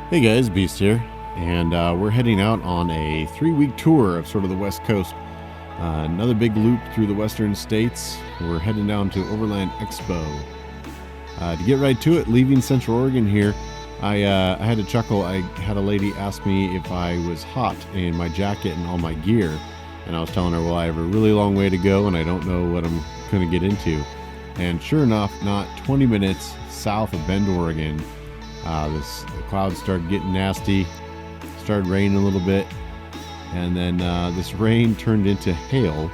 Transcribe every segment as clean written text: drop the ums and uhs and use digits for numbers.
Hey guys, Beast here, and we're heading out on a 3-week tour of sort of the West Coast. Another big loop through the western states. We're heading down to OverlandExpo. To get right to it, leaving Central Oregon here, I had to chuckle. I had a lady ask me if I was hot in my jacket and all my gear, and I was telling her, well, I have a really long way to go and I don't know what I'm going to get into. And sure enough, not 20 minutes south of Bend, Oregon, the clouds started getting nasty, started raining a little bit, and then this rain turned into hail.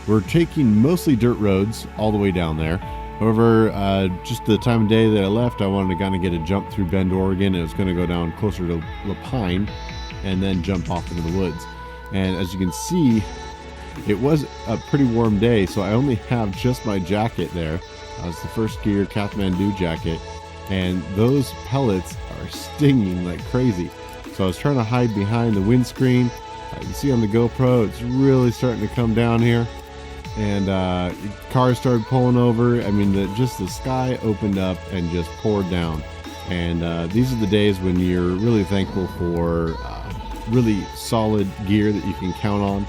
We're taking mostly dirt roads all the way down there. However, just the time of day that I left, I wanted to kind of get a jump through Bend, Oregon. It was going to go down closer to Lapine and then jump off into the woods. And as you can see, it was a pretty warm day, so I only have just my jacket there. It's the first gear Kathmandu jacket. And those pellets are stinging like crazy. So I was trying to hide behind the windscreen. You can see on the GoPro, it's really starting to come down here. And cars started pulling over. I mean, just the sky opened up and just poured down. And these are the days when you're really thankful for really solid gear that you can count on.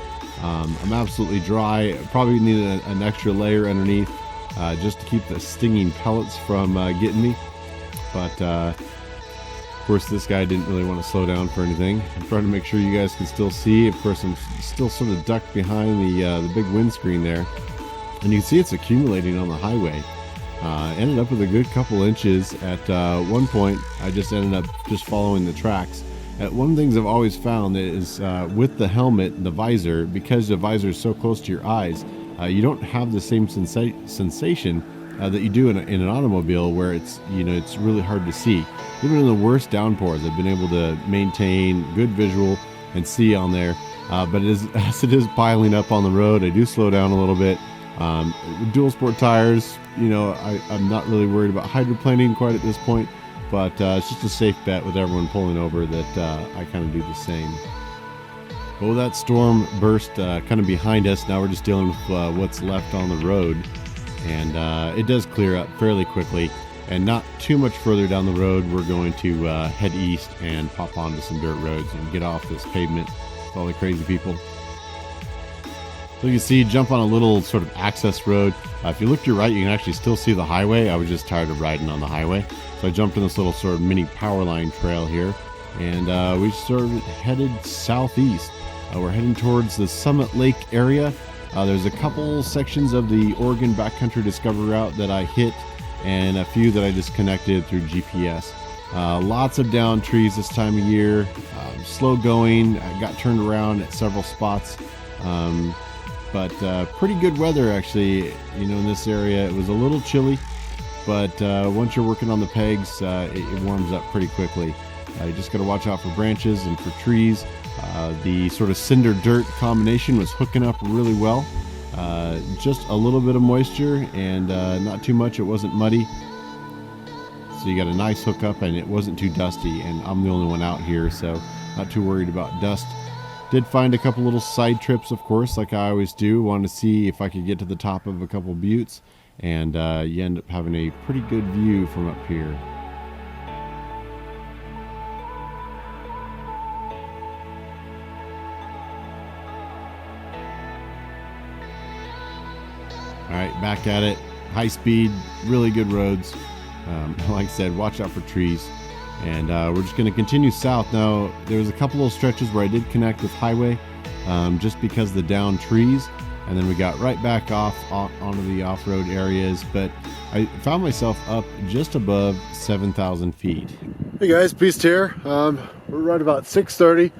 I'm absolutely dry. Probably needed an extra layer underneath just to keep the stinging pellets from getting me. But of course, this guy didn't really want to slow down for anything. I'm trying to make sure you guys can still see. Of course, I'm still sort of ducked behind the big windscreen there, and you can see it's accumulating on the highway. Ended up with a good couple inches. At one point, I just ended up just following the tracks. One of the things I've always found is with the helmet and the visor, because the visor is so close to your eyes, you don't have the same sensation that you do in an automobile, where it's really hard to see. Even in the worst downpours, I've been able to maintain good visual and see on there. But as it is piling up on the road, I do slow down a little bit. Dual sport tires, I'm not really worried about hydroplaning quite at this point, but it's just a safe bet with everyone pulling over that I kind of do the same. Well, that storm burst kind of behind us. Now we're just dealing with what's left on the road. And it does clear up fairly quickly, and not too much further down the road we're going to head east and pop onto some dirt roads and get off this pavement with all the crazy people. So you can see, jump on a little sort of access road. If you look to your right, you can actually still see the highway. I was just tired of riding on the highway, so I jumped in this little sort of mini power line trail here, and we sort of headed southeast. We're heading towards the Summit Lake area. There's a couple sections of the Oregon Backcountry Discovery Route that I hit, and a few that I just connected through GPS. Lots of down trees this time of year. Slow going. I got turned around at several spots. But pretty good weather, actually. In this area, it was a little chilly, but once you're working on the pegs, it warms up pretty quickly. You just got to watch out for branches and for trees. The sort of cinder dirt combination was hooking up really well. Just a little bit of moisture and not too much. It wasn't muddy. So you got a nice hookup, and it wasn't too dusty, and I'm the only one out here, so not too worried about dust. Did find a couple little side trips, of course, like I always do. Wanted to see if I could get to the top of a couple buttes, and you end up having a pretty good view from up here. All right, back at it. High speed, really good roads. Like I said, watch out for trees. And we're just going to continue south. Now, there was a couple little stretches where I did connect with highway just because of the downed trees. And then we got right back onto the off-road areas. But I found myself up just above 7,000 feet. Hey guys, Beast here. We're right about 6:30.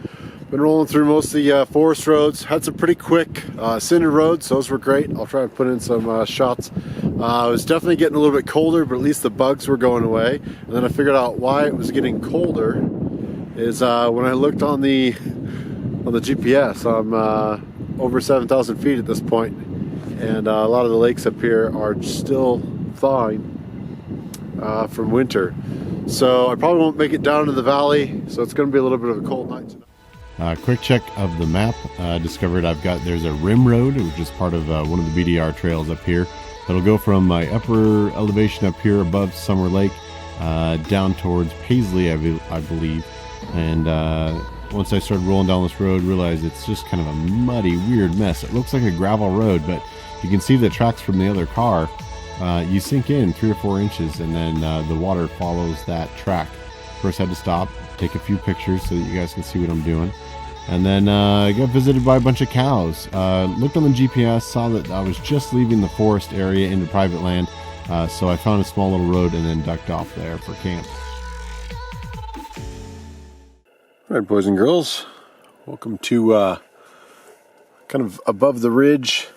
Been rolling through most of the forest roads. Had some pretty quick cinder roads. Those were great. I'll try and put in some shots. It was definitely getting a little bit colder, but at least the bugs were going away. And then I figured out why it was getting colder is when I looked on the GPS. I'm over 7,000 feet at this point, and a lot of the lakes up here are still thawing from winter. So I probably won't make it down to the valley. So it's going to be a little bit of a cold night tonight. Quick check of the map. Discovered there's a rim road, which is part of one of the BDR trails up here. That'll go from my upper elevation up here above Summer Lake down towards Paisley, I believe. And once I started rolling down this road, realized it's just kind of a muddy, weird mess. It looks like a gravel road, but you can see the tracks from the other car. You sink in 3 or 4 inches, and then the water follows that track. First, I had to stop, take a few pictures so that you guys can see what I'm doing. And then I got visited by a bunch of cows. Looked on the GPS, saw that I was just leaving the forest area into private land. So I found a small little road and then ducked off there for camp. All right, boys and girls, welcome to kind of above the ridge.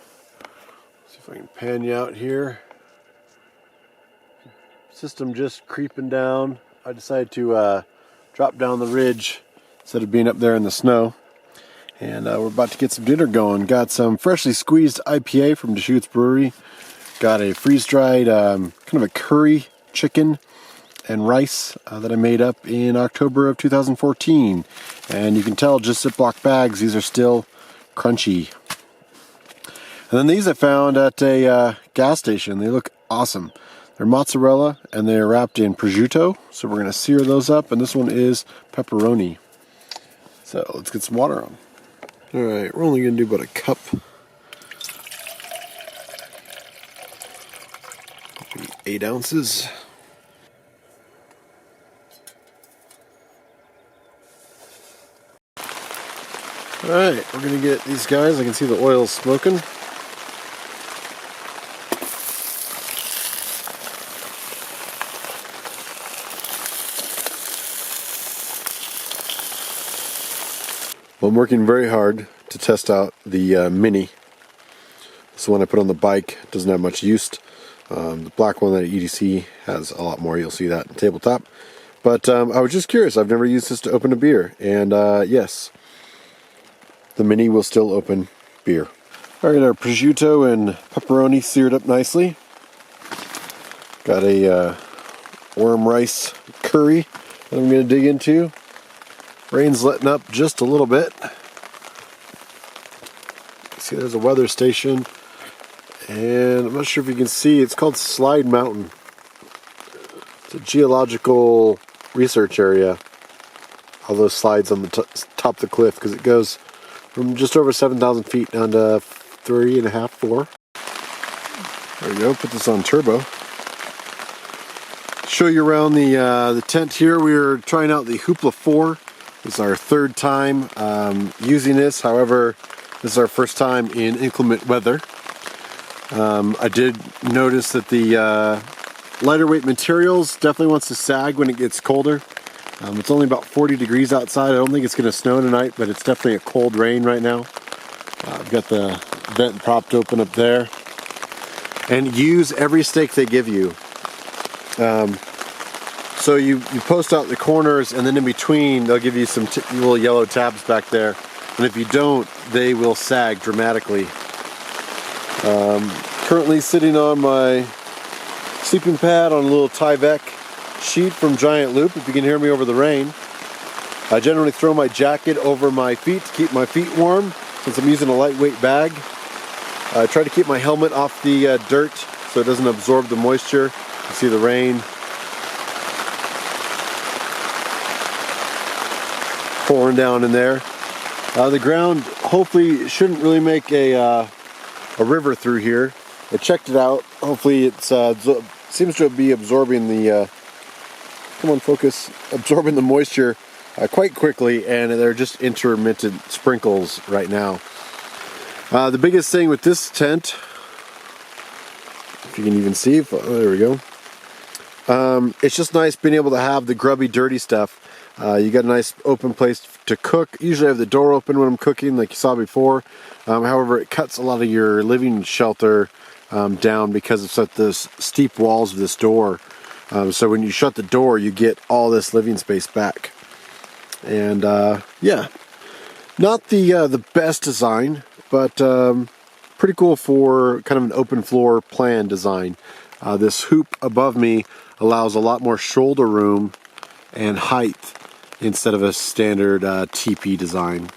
See if I can pan you out here. System just creeping down. I decided to drop down the ridge instead of being up there in the snow. And we're about to get some dinner going. Got some freshly squeezed IPA from Deschutes Brewery. Got a freeze-dried kind of a curry chicken and rice that I made up in October of 2014. And you can tell just Ziploc bags, these are still crunchy. And then these I found at a gas station. They look awesome. They're mozzarella and they're wrapped in prosciutto. So we're going to sear those up, and this one is pepperoni. So let's get some water on. All right, we're only going to do about a cup. 8 ounces. Alright, we're going to get these guys. I can see the oil smoking. Well, I'm working very hard to test out the Mini. This is the one I put on the bike. It doesn't have much use. The black one at EDC has a lot more. You'll see that in tabletop. But I was just curious. I've never used this to open a beer. And yes, the Mini will still open beer. All right, our prosciutto and pepperoni seared up nicely. Got a worm rice curry that I'm going to dig into. Rain's letting up just a little bit. See, there's a weather station. And I'm not sure if you can see, it's called Slide Mountain. It's a geological research area. All those slides on the top of the cliff, because it goes from just over 7,000 feet down to 3.5, 4. There we go, put this on turbo. Show you around the tent here. We're trying out the Hoopla 4. This is our 3rd time using this. However, this is our first time in inclement weather. I did notice that the lighter weight materials definitely wants to sag when it gets colder. It's only about 40 degrees outside. I don't think it's going to snow tonight, but it's definitely a cold rain right now. I've got the vent propped open up there. And use every stake they give you. So you post out the corners, and then in between they'll give you some little yellow tabs back there. And if you don't, they will sag dramatically. Currently sitting on my sleeping pad on a little Tyvek sheet from Giant Loop, if you can hear me over the rain. I generally throw my jacket over my feet to keep my feet warm, since I'm using a lightweight bag. I try to keep my helmet off the dirt so it doesn't absorb the moisture. You see the rain pouring down in there. The ground hopefully shouldn't really make a river through here. I checked it out. Hopefully it seems to be absorbing the come on, focus, absorbing the moisture quite quickly, and they're just intermittent sprinkles right now. The biggest thing with this tent, if you can even see, there we go. It's just nice being able to have the grubby, dirty stuff. You got a nice open place to cook. Usually I have the door open when I'm cooking, like you saw before. However, it cuts a lot of your living shelter down because of such the steep walls of this door. So when you shut the door, you get all this living space back. And yeah, not the best design, but pretty cool for kind of an open floor plan design. This hoop above me allows a lot more shoulder room and height instead of a standard TP design.